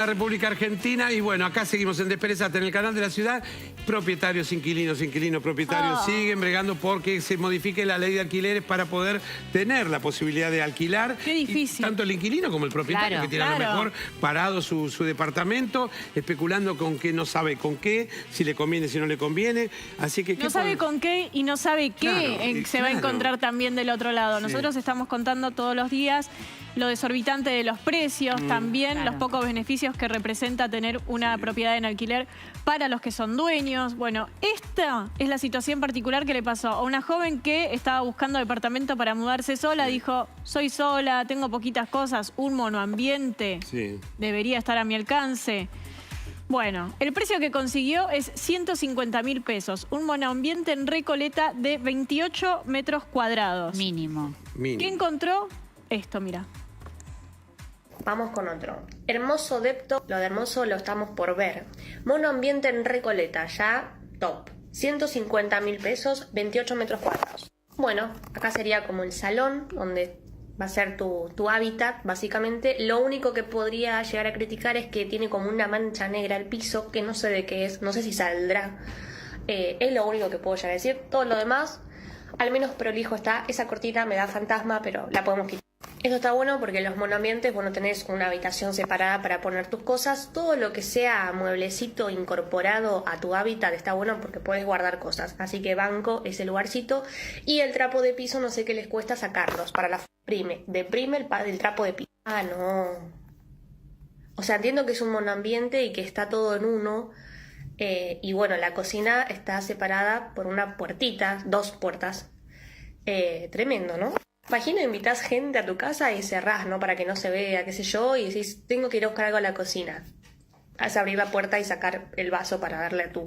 La República Argentina, y bueno, acá seguimos en Desperezate, en el canal de la ciudad. Propietarios, inquilinos, propietarios siguen bregando porque se modifique la ley de alquileres para poder tener la posibilidad de alquilar. Qué difícil. Y tanto el inquilino como el propietario, que tiene a lo mejor parado su departamento, especulando con qué, no sabe con qué, si le conviene, si no le conviene. Así que... No sabe con qué y no sabe qué se va a encontrar también del otro lado. Sí. Nosotros estamos contando todos los días lo desorbitante de los precios, también los pocos beneficios que representa tener una propiedad en alquiler para los que son dueños. Bueno, esta es la situación particular que le pasó a una joven que estaba buscando departamento para mudarse sola. Dijo, soy sola, tengo poquitas cosas, un monoambiente debería estar a mi alcance. Bueno, el precio que consiguió es 150.000 pesos. Un monoambiente en Recoleta de 28 metros cuadrados. Mínimo. ¿Qué encontró? Esto, mira. Vamos con otro. Hermoso depto, lo de hermoso lo estamos por ver. Monoambiente en Recoleta, ya top. 150.000 pesos, 28 metros cuadrados. Bueno, acá sería como el salón, donde va a ser tu hábitat, básicamente. Lo único que podría llegar a criticar es que tiene como una mancha negra el piso, que no sé de qué es, no sé si saldrá. Es lo único que puedo llegar a decir. Todo lo demás, al menos prolijo está. Esa cortina me da fantasma, pero la podemos quitar. Eso está bueno porque en los monoambientes, bueno, tenés una habitación separada para poner tus cosas. Todo lo que sea mueblecito incorporado a tu hábitat está bueno porque puedes guardar cosas. Así que banco ese lugarcito. Y el trapo de piso, no sé qué les cuesta sacarlos para la deprime el trapo de piso. Ah, no. O sea, entiendo que es un monoambiente y que está todo en uno. Y bueno, la cocina está separada por una puertita, 2 puertas. Tremendo, ¿no? Imagino invitas gente a tu casa y cerrás, ¿no? Para que no se vea, qué sé yo, y decís, tengo que ir a buscar algo a la cocina. Has abrir la puerta y sacar el vaso para darle a tu...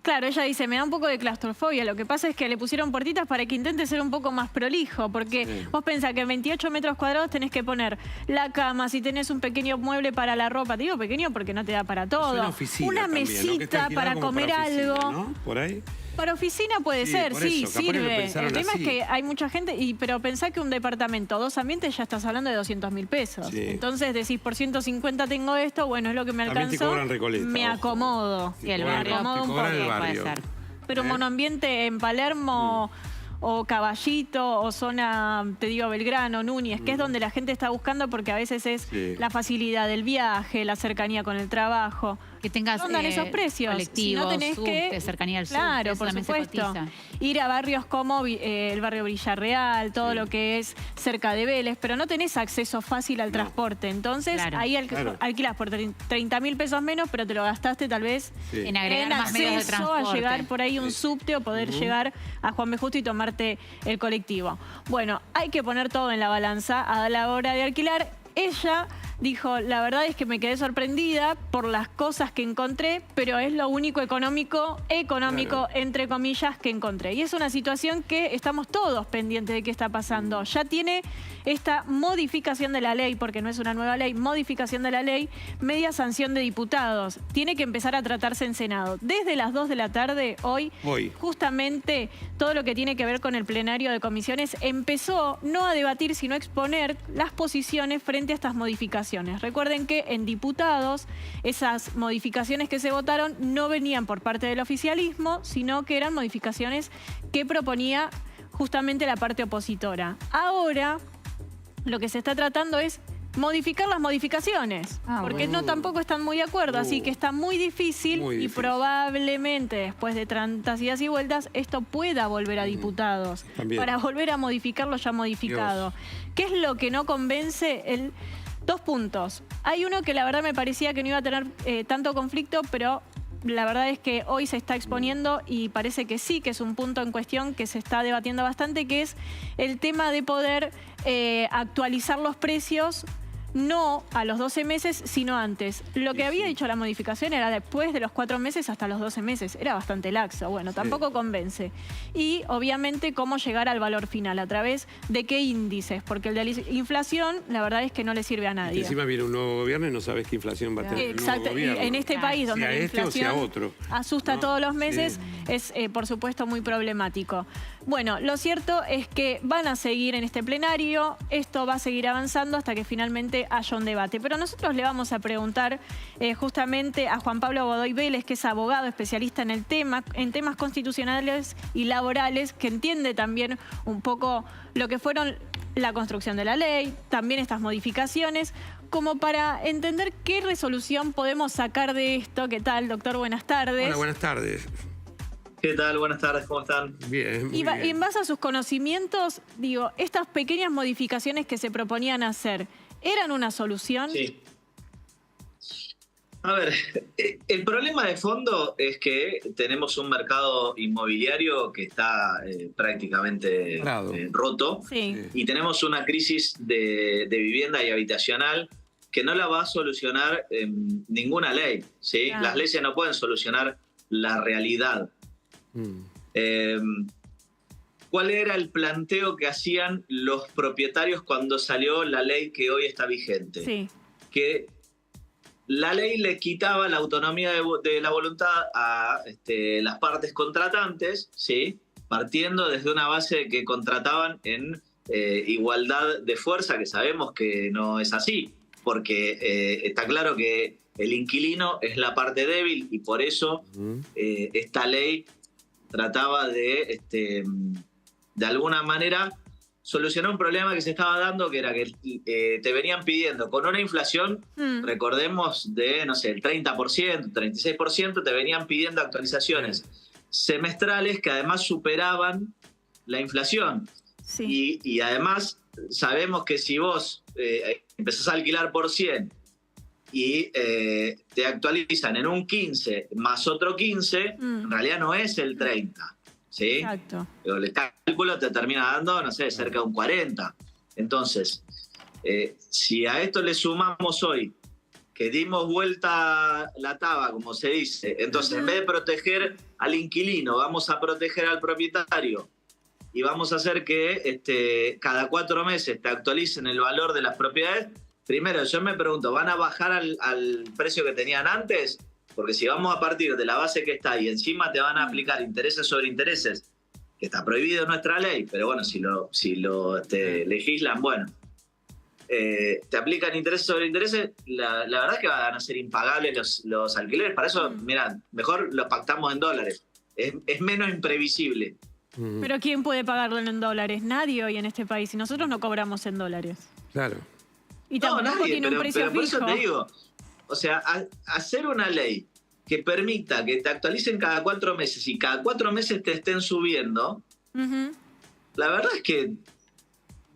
Claro, ella dice, me da un poco de claustrofobia. Lo que pasa es que le pusieron puertitas para que intente ser un poco más prolijo, porque vos pensás que en 28 metros cuadrados tenés que poner la cama, si tenés un pequeño mueble para la ropa. Te digo pequeño porque no te da para todo. Una mesita también, ¿no? Para comer para oficina, algo. ¿No? Por ahí. Para oficina puede ser, sí, sirve. El tema así. es que hay mucha gente, pero pensá que un departamento, 2 ambientes, ya estás hablando de 200.000 pesos. Entonces decís, por 150 tengo esto, bueno, es lo que me alcanzó, me acomodo. Sí, el barrio, puede ser. Pero monoambiente en Palermo... o Caballito, o zona, te digo, Belgrano, Núñez, que es donde la gente está buscando porque a veces es la facilidad del viaje, la cercanía con el trabajo. Que tengas esos precios. colectivos, si no tenés subte, cercanía al claro, por supuesto. Ir a barrios como el barrio Villarreal, todo lo que es cerca de Vélez, pero no tenés acceso fácil al transporte. Entonces, ahí alquilás por 30.000 pesos menos, pero te lo gastaste tal vez en agregar más medios de transporte. A llegar por ahí un subte o poder llegar a Juan B. Justo y tomarte el colectivo. Bueno, hay que poner todo en la balanza a la hora de alquilar. Ella dijo, la verdad es que me quedé sorprendida por las cosas que encontré, pero es lo único económico, entre comillas, que encontré. Y es una situación que estamos todos pendientes de qué está pasando. Ya tiene esta modificación de la ley, porque no es una nueva ley, modificación de la ley, media sanción de diputados. Tiene que empezar a tratarse en Senado. Desde las 2 de la tarde, hoy, justamente todo lo que tiene que ver con el plenario de comisiones empezó no a debatir, sino a exponer las posiciones frente a estas modificaciones. Recuerden que en diputados esas modificaciones que se votaron no venían por parte del oficialismo, sino que eran modificaciones que proponía justamente la parte opositora. Ahora lo que se está tratando es modificar las modificaciones, porque no tampoco están muy de acuerdo, así que está muy difícil y probablemente después de tantas idas y vueltas esto pueda volver a diputados para volver a modificar lo ya modificado. ¿Qué es lo que no convence? 2 puntos. Hay uno que la verdad me parecía que no iba a tener tanto conflicto, pero la verdad es que hoy se está exponiendo y parece que sí, que es un punto en cuestión que se está debatiendo bastante, que es el tema de poder actualizar los precios no a los 12 meses, sino antes. Lo que había dicho la modificación era después de los 4 meses hasta los 12 meses. Era bastante laxo. Bueno, tampoco convence. Y, obviamente, cómo llegar al valor final. ¿A través de qué índices? Porque el de la inflación, la verdad es que no le sirve a nadie. Y encima viene un nuevo gobierno y no sabes qué inflación va a tener el nuevo gobierno. En este país, donde la inflación asusta todos los meses, es, por supuesto, muy problemático. Bueno, lo cierto es que van a seguir en este plenario. Esto va a seguir avanzando hasta que finalmente que haya un debate. Pero nosotros le vamos a preguntar justamente a Juan Pablo Godoy Vélez, que es abogado especialista en el tema, en temas constitucionales y laborales, que entiende también un poco lo que fueron la construcción de la ley, también estas modificaciones, como para entender qué resolución podemos sacar de esto. ¿Qué tal, doctor? Buenas tardes. Hola, buenas tardes. ¿Qué tal? Buenas tardes, ¿cómo están? Bien, muy Y bien. en base a sus conocimientos, digo, estas pequeñas modificaciones que se proponían hacer, ¿eran una solución? Sí. A ver, el problema de fondo es que tenemos un mercado inmobiliario que está prácticamente roto. Sí. Y tenemos una crisis de vivienda y habitacional que no la va a solucionar ninguna ley, ¿sí? Claro. Las leyes no pueden solucionar la realidad. ¿Cuál era el planteo que hacían los propietarios cuando salió la ley que hoy está vigente? Sí. Que la ley le quitaba la autonomía de la voluntad a las partes contratantes, ¿sí? Partiendo desde una base de que contrataban en igualdad de fuerza, que sabemos que no es así, porque está claro que el inquilino es la parte débil y por eso esta ley trataba de alguna manera solucionar un problema que se estaba dando, que era que te venían pidiendo con una inflación, recordemos, de, no sé, el 30%, 36%, te venían pidiendo actualizaciones semestrales que además superaban la inflación. Sí. Y además sabemos que si vos empezás a alquilar por 100 y te actualizan en un 15 más otro 15, en realidad no es el 30, ¿sí? Exacto. Pero el cálculo te termina dando, no sé, cerca de un 40. Entonces, si a esto le sumamos hoy que dimos vuelta la taba, como se dice, entonces en vez de proteger al inquilino, vamos a proteger al propietario y vamos a hacer que cada 4 meses te actualicen el valor de las propiedades. Primero, yo me pregunto, ¿van a bajar al precio que tenían antes? Porque si vamos a partir de la base que está y encima te van a aplicar intereses sobre intereses, que está prohibido en nuestra ley, pero bueno, si lo legislan, bueno, te aplican intereses sobre intereses, la verdad es que van a ser impagables los alquileres. Para eso, mira, mejor los pactamos en dólares. Es menos imprevisible. Pero ¿quién puede pagarlo en dólares? Nadie hoy en este país. Y nosotros no cobramos en dólares. Claro. Y tampoco nadie, tiene un precio pero por eso fijo. te digo, o sea, hacer una ley que permita que te actualicen cada 4 meses y cada 4 meses te estén subiendo, la verdad es que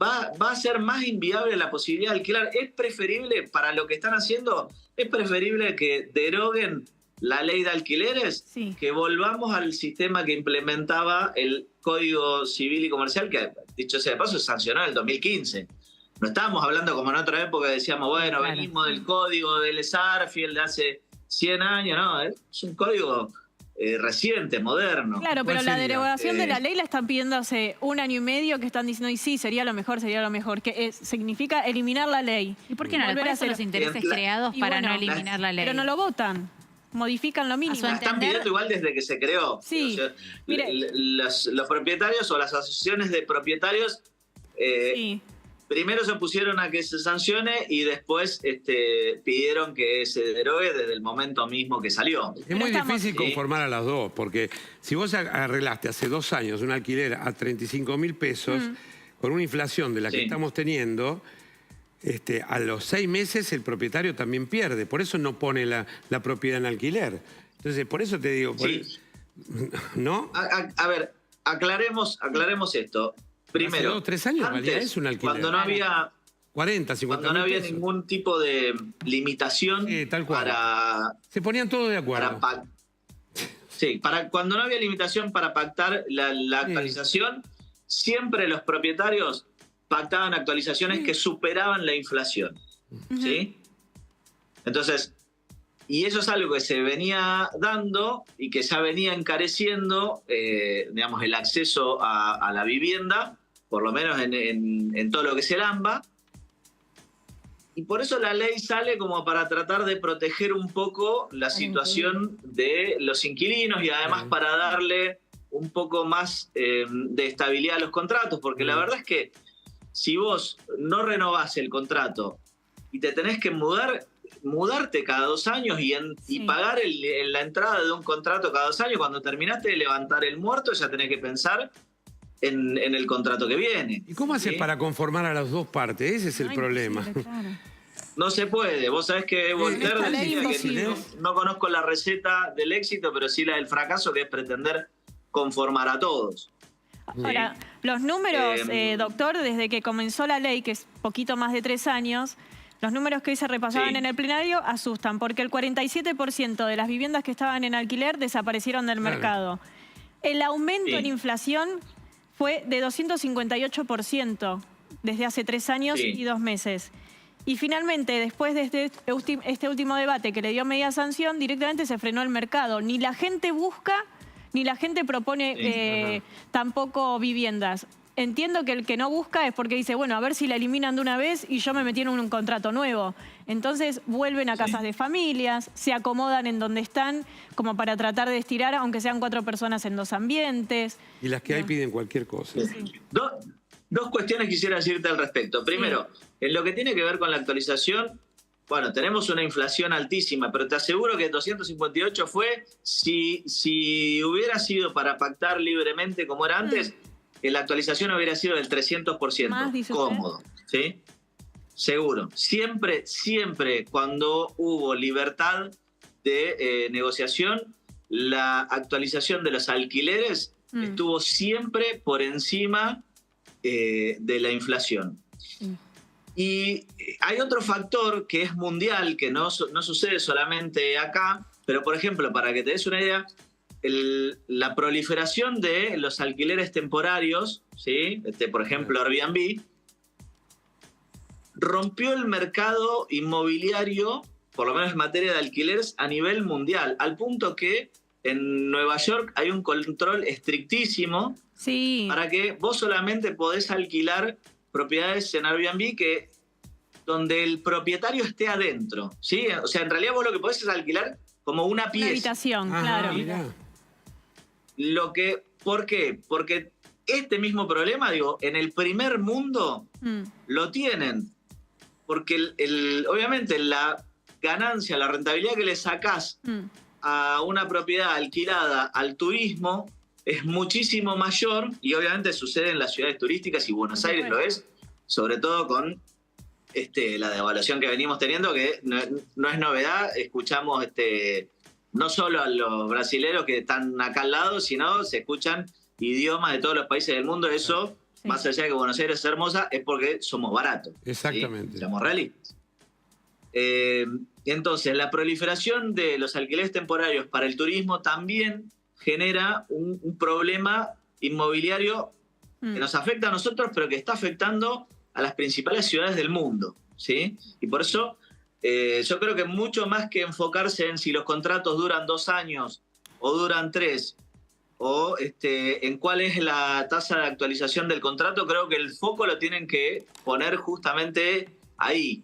va a ser más inviable la posibilidad de alquilar. Es preferible, para lo que están haciendo, es preferible que deroguen la ley de alquileres, que volvamos al sistema que implementaba el Código Civil y Comercial, que, dicho sea de paso, se sancionó en el 2015. No estábamos hablando como en otra época, decíamos, bueno, claro, venimos del código del Sarfield de hace 100 años, no, es un código reciente, moderno. Claro, pero la derogación de la ley la están pidiendo hace 1 año y medio, que están diciendo, y sí, sería lo mejor, que significa eliminar la ley. ¿Y por qué no? ¿Cuáles son los intereses creados para no eliminar la ley? Pero no lo votan. Modifican lo mínimo. La están pidiendo igual desde que se creó. Sí. O sea, Mire, los propietarios o las asociaciones de propietarios primero se opusieron a que se sancione y después pidieron que se derogue desde el momento mismo que salió. Es muy difícil conformar a las dos, porque si vos arreglaste hace 2 años un alquiler a 35.000 pesos, con una inflación de la que estamos teniendo, a los 6 meses el propietario también pierde. Por eso no pone la propiedad en alquiler. Entonces, por eso te digo, ¿no? A ver, aclaremos esto. Primero, hace 2 o 3 años antes, valía eso un alquiler. Cuando no había 40, 50 cuando no había pesos. ningún tipo de limitación tal cual. para... Se ponían todos de acuerdo. Cuando no había limitación para pactar la actualización, siempre los propietarios pactaban actualizaciones que superaban la inflación. ¿Sí? Entonces, y eso es algo que se venía dando y que ya venía encareciendo, digamos, el acceso a la vivienda, por lo menos en todo lo que es el AMBA. Y por eso la ley sale como para tratar de proteger un poco la situación de los inquilinos y además para darle un poco más de estabilidad a los contratos, porque la verdad es que si vos no renovás el contrato y te tenés que mudarte cada 2 años y pagar la entrada de un contrato cada 2 años. Cuando terminaste de levantar el muerto, ya tenés que pensar en el contrato que viene. ¿Y cómo haces para conformar a las dos partes? Ese es el problema. Claro. No se puede. Vos sabés que Voltaire Esta ley decía que imposible. no conozco la receta del éxito, pero sí la del fracaso, que es pretender conformar a todos. Ahora, los números, doctor, desde que comenzó la ley, que es poquito más de 3 años, los números que hoy se repasaban en el plenario asustan, porque el 47% de las viviendas que estaban en alquiler desaparecieron del mercado. El aumento en inflación fue de 258% desde hace 3 años y 2 meses. Y finalmente, después de este último debate que le dio media sanción, directamente se frenó el mercado. Ni la gente busca, ni la gente propone tampoco viviendas. Entiendo que el que no busca es porque dice, bueno, a ver si la eliminan de una vez y yo me metí en un contrato nuevo. Entonces vuelven a casas de familias, se acomodan en donde están, como para tratar de estirar, aunque sean 4 personas en 2 ambientes. Y las que hay piden cualquier cosa. Dos cuestiones quisiera decirte al respecto. Primero, en lo que tiene que ver con la actualización, bueno, tenemos una inflación altísima, pero te aseguro que 258 fue, si hubiera sido para pactar libremente como era antes, la actualización hubiera sido del 300%. Más, dice cómodo, ¿sí? Seguro. Siempre cuando hubo libertad de negociación, la actualización de los alquileres estuvo siempre por encima de la inflación. Y hay otro factor que es mundial, que no sucede solamente acá, pero por ejemplo, para que te des una idea, la proliferación de los alquileres temporarios, ¿sí? Por ejemplo, Airbnb, rompió el mercado inmobiliario, por lo menos en materia de alquileres, a nivel mundial, al punto que en Nueva York hay un control estrictísimo para que vos solamente podés alquilar propiedades en Airbnb donde el propietario esté adentro, ¿sí? O sea, en realidad vos lo que podés es alquilar como una pieza. Una habitación, claro. Mirá. ¿Por qué? Porque este mismo problema, digo, en el primer mundo lo tienen. Porque obviamente la ganancia, la rentabilidad que le sacás a una propiedad alquilada al turismo es muchísimo mayor, y obviamente sucede en las ciudades turísticas, y Buenos Aires lo es, sobre todo con la devaluación que venimos teniendo, que no es novedad. Escuchamos no solo a los brasileros que están acá al lado, sino se escuchan idiomas de todos los países del mundo. Eso, más allá de que Buenos Aires es hermosa, es porque somos baratos. Exactamente. ¿sí? Somos realistas. Entonces, la proliferación de los alquileres temporarios para el turismo también genera un problema inmobiliario que nos afecta a nosotros, pero que está afectando a las principales ciudades del mundo, ¿sí? Y por eso yo creo que mucho más que enfocarse en si los contratos duran 2 años o duran 3, o en cuál es la tasa de actualización del contrato, creo que el foco lo tienen que poner justamente ahí,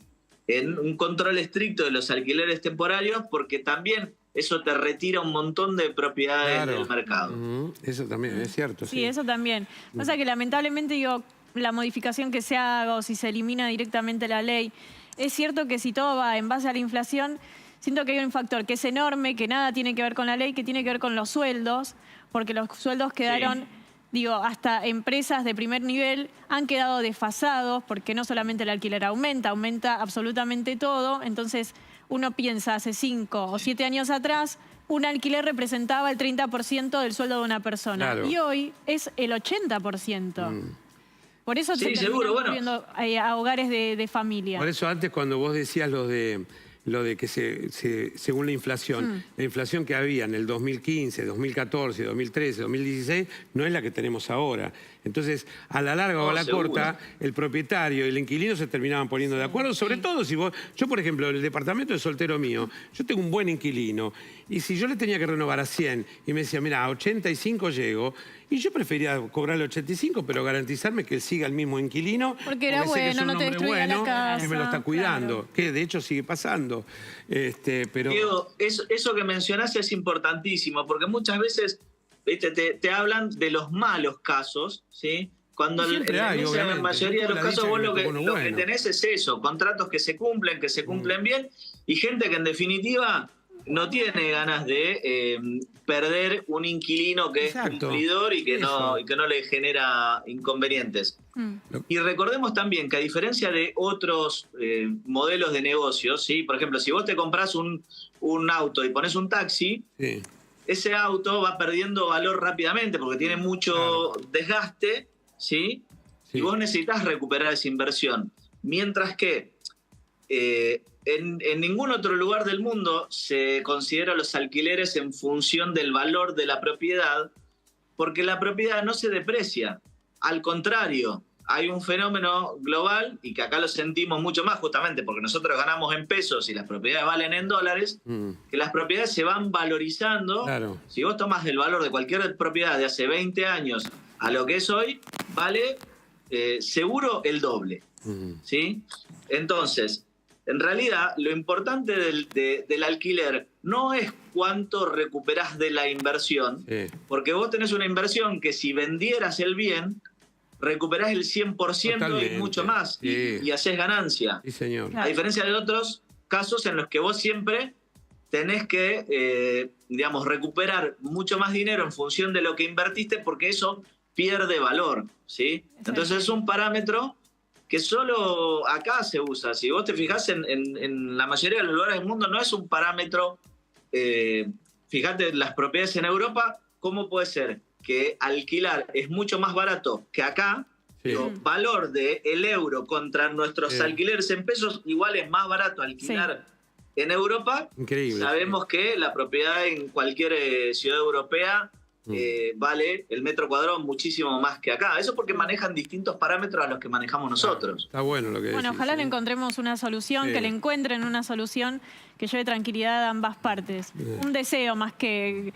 en un control estricto de los alquileres temporarios, porque también eso te retira un montón de propiedades del mercado. Eso también es cierto. Sí, eso también. Pasa que lamentablemente, digo, la modificación que se haga o si se elimina directamente la ley, es cierto que si todo va en base a la inflación, siento que hay un factor que es enorme, que nada tiene que ver con la ley, que tiene que ver con los sueldos, porque los sueldos quedaron, digo, hasta empresas de primer nivel han quedado desfasados, porque no solamente el alquiler aumenta absolutamente todo. Entonces uno piensa, hace 5 o 7 años atrás, un alquiler representaba el 30% del sueldo de una persona. Claro. Y hoy es el 80%. Por eso se terminan volviendo a hogares de familia. Por eso antes, cuando vos decías lo de que según la inflación que había en el 2015, 2014, 2013, 2016, no es la que tenemos ahora. Entonces, a la larga o a la corta, el propietario y el inquilino se terminaban poniendo de acuerdo, sobre todo si vos... Yo, por ejemplo, el departamento de soltero mío, yo tengo un buen inquilino, y si yo le tenía que renovar a 100, y me decía, mira, a 85 llego, y yo prefería cobrarle 85, pero garantizarme que siga el mismo inquilino. Porque era bueno, no te destruía la casa. Que me lo está cuidando, claro. Que de hecho sigue pasando. Pero... Diego, eso que mencionaste es importantísimo, porque muchas veces te hablan de los malos casos, ¿sí? cuando en la mayoría de los casos vos lo que tenés es eso, contratos que se cumplen bien, y gente que en definitiva no tiene ganas de perder un inquilino que es cumplidor y que no le genera inconvenientes. Y recordemos también que a diferencia de otros modelos de negocios, ¿sí? Por ejemplo, si vos te comprás un auto y pones un taxi, ese auto va perdiendo valor rápidamente porque tiene mucho desgaste, ¿sí? Y vos necesitas recuperar esa inversión. Mientras que en ningún otro lugar del mundo se considera los alquileres en función del valor de la propiedad, porque la propiedad no se deprecia. Al contrario, hay un fenómeno global, y que acá lo sentimos mucho más justamente porque nosotros ganamos en pesos y las propiedades valen en dólares, que las propiedades se van valorizando. Claro. Si vos tomás el valor de cualquier propiedad de hace 20 años a lo que es hoy, vale seguro el doble. ¿Sí? Entonces, en realidad, lo importante del alquiler no es cuánto recuperás de la inversión, porque vos tenés una inversión que si vendieras el bien, recuperás el 100% y mucho más, y haces ganancia. Sí, señor. A diferencia de otros casos en los que vos siempre tenés que, recuperar mucho más dinero en función de lo que invertiste, porque eso pierde valor, ¿sí? Entonces es un parámetro que solo acá se usa. Si vos te fijás en la mayoría de los lugares del mundo, no es un parámetro. Fíjate, las propiedades en Europa, ¿cómo puede ser que alquilar es mucho más barato que acá? El valor del euro contra nuestros alquileres en pesos, igual es más barato alquilar en Europa. Increíble. Sabemos que la propiedad en cualquier ciudad europea vale el metro cuadrado muchísimo más que acá. Eso porque manejan distintos parámetros a los que manejamos nosotros. Está bueno lo que decís. Bueno, ojalá le encontremos una solución, que le encuentren una solución que lleve tranquilidad a ambas partes. Un deseo más que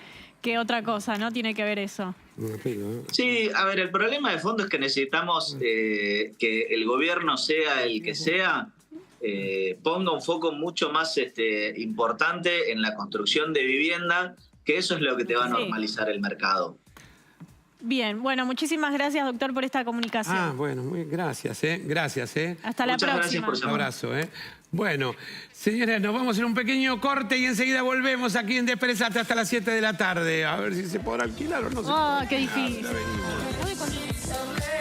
otra cosa, ¿no? Tiene que ver eso. Sí, a ver, el problema de fondo es que necesitamos que el gobierno, sea el que sea, ponga un foco mucho más importante en la construcción de vivienda, que eso es lo que te va a normalizar el mercado. Bien, bueno, muchísimas gracias, doctor, por esta comunicación. Bueno, muy gracias, Gracias, Hasta la próxima. Gracias por llamar. Un abrazo, Bueno, señores, nos vamos a hacer un pequeño corte y enseguida volvemos aquí en Desperezate hasta las 7 de la tarde. A ver si se podrá alquilar o no se podrá. Qué difícil. Ya venimos.